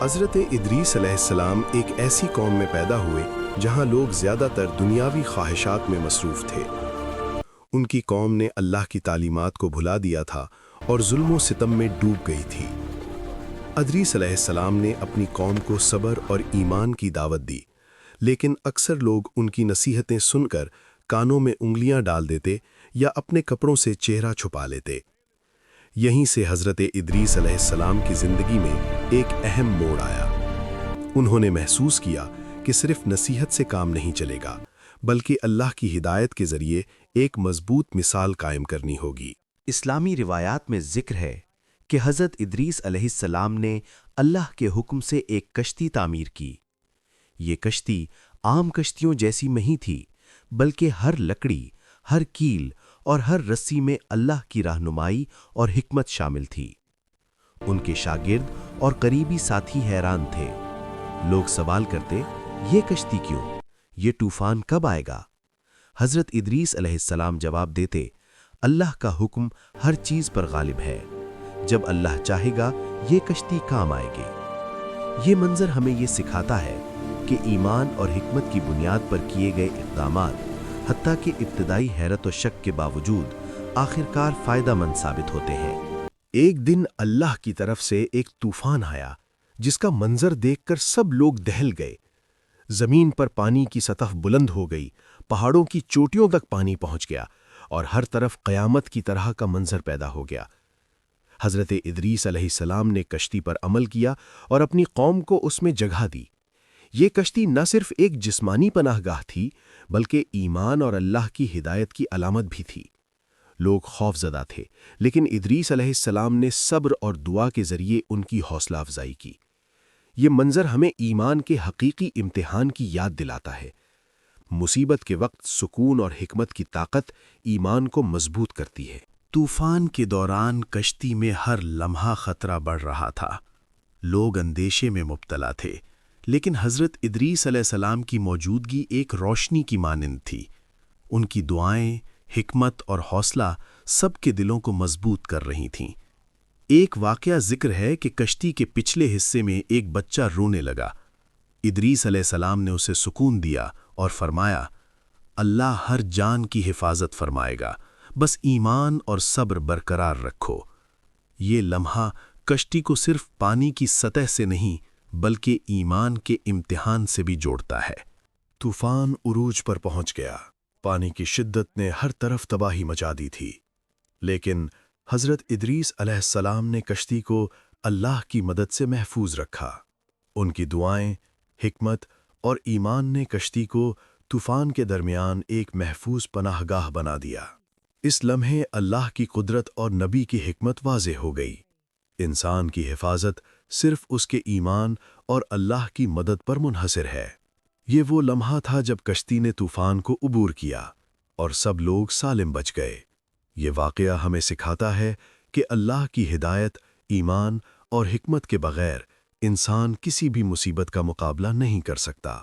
حضرت ادریس علیہ السلام ایک ایسی قوم میں پیدا ہوئے جہاں لوگ زیادہ تر دنیاوی خواہشات میں مصروف تھے۔ ان کی قوم نے اللہ کی تعلیمات کو بھلا دیا تھا اور ظلم و ستم میں ڈوب گئی تھی۔ ادریس علیہ السلام نے اپنی قوم کو صبر اور ایمان کی دعوت دی، لیکن اکثر لوگ ان کی نصیحتیں سن کر کانوں میں انگلیاں ڈال دیتے یا اپنے کپڑوں سے چہرہ چھپا لیتے۔ یہیں سے حضرت ادریس علیہ السلام کی زندگی میں ایک اہم موڑ آیا۔ انہوں نے محسوس کیا کہ صرف نصیحت سے کام نہیں چلے گا، بلکہ اللہ کی ہدایت کے ذریعے ایک مضبوط مثال قائم کرنی ہوگی۔ اسلامی روایات میں ذکر ہے کہ حضرت ادریس علیہ السلام نے اللہ کے حکم سے ایک کشتی تعمیر کی۔ یہ کشتی عام کشتیوں جیسی نہیں تھی، بلکہ ہر لکڑی، ہر کیل اور ہر رسی میں اللہ کی رہنمائی اور حکمت شامل تھی۔ ان کے شاگرد اور قریبی ساتھی حیران تھے۔ لوگ سوال کرتے، یہ کشتی کیوں؟ یہ طوفان کب آئے گا؟ حضرت ادریس علیہ السلام جواب دیتے، اللہ کا حکم ہر چیز پر غالب ہے۔ جب اللہ چاہے گا یہ کشتی کام آئے گی۔ یہ منظر ہمیں یہ سکھاتا ہے کہ ایمان اور حکمت کی بنیاد پر کیے گئے اقدامات، حتیٰ کہ ابتدائی حیرت و شک کے باوجود آخرکار فائدہ مند ثابت ہوتے ہیں۔ ایک دن اللہ کی طرف سے ایک طوفان آیا جس کا منظر دیکھ کر سب لوگ دہل گئے۔ زمین پر پانی کی سطح بلند ہو گئی، پہاڑوں کی چوٹیوں تک پانی پہنچ گیا اور ہر طرف قیامت کی طرح کا منظر پیدا ہو گیا۔ حضرت ادریس علیہ السلام نے کشتی پر عمل کیا اور اپنی قوم کو اس میں جگہ دی۔ یہ کشتی نہ صرف ایک جسمانی پناہ گاہ تھی، بلکہ ایمان اور اللہ کی ہدایت کی علامت بھی تھی۔ لوگ خوف زدہ تھے، لیکن ادریس علیہ السلام نے صبر اور دعا کے ذریعے ان کی حوصلہ افزائی کی۔ یہ منظر ہمیں ایمان کے حقیقی امتحان کی یاد دلاتا ہے۔ مصیبت کے وقت سکون اور حکمت کی طاقت ایمان کو مضبوط کرتی ہے۔ طوفان کے دوران کشتی میں ہر لمحہ خطرہ بڑھ رہا تھا۔ لوگ اندیشے میں مبتلا تھے، لیکن حضرت ادریس علیہ السلام کی موجودگی ایک روشنی کی مانند تھی۔ ان کی دعائیں، حکمت اور حوصلہ سب کے دلوں کو مضبوط کر رہی تھیں۔ ایک واقعہ ذکر ہے کہ کشتی کے پچھلے حصے میں ایک بچہ رونے لگا۔ ادریس علیہ السلام نے اسے سکون دیا اور فرمایا، اللہ ہر جان کی حفاظت فرمائے گا، بس ایمان اور صبر برقرار رکھو۔ یہ لمحہ کشتی کو صرف پانی کی سطح سے نہیں، بلکہ ایمان کے امتحان سے بھی جوڑتا ہے۔ طوفان عروج پر پہنچ گیا۔ پانی کی شدت نے ہر طرف تباہی مچا دی تھی، لیکن حضرت ادریس علیہ السلام نے کشتی کو اللہ کی مدد سے محفوظ رکھا۔ ان کی دعائیں، حکمت اور ایمان نے کشتی کو طوفان کے درمیان ایک محفوظ پناہ گاہ بنا دیا۔ اس لمحے اللہ کی قدرت اور نبی کی حکمت واضح ہو گئی۔ انسان کی حفاظت صرف اس کے ایمان اور اللہ کی مدد پر منحصر ہے۔ یہ وہ لمحہ تھا جب کشتی نے طوفان کو عبور کیا اور سب لوگ سالم بچ گئے۔ یہ واقعہ ہمیں سکھاتا ہے کہ اللہ کی ہدایت، ایمان اور حکمت کے بغیر انسان کسی بھی مصیبت کا مقابلہ نہیں کر سکتا۔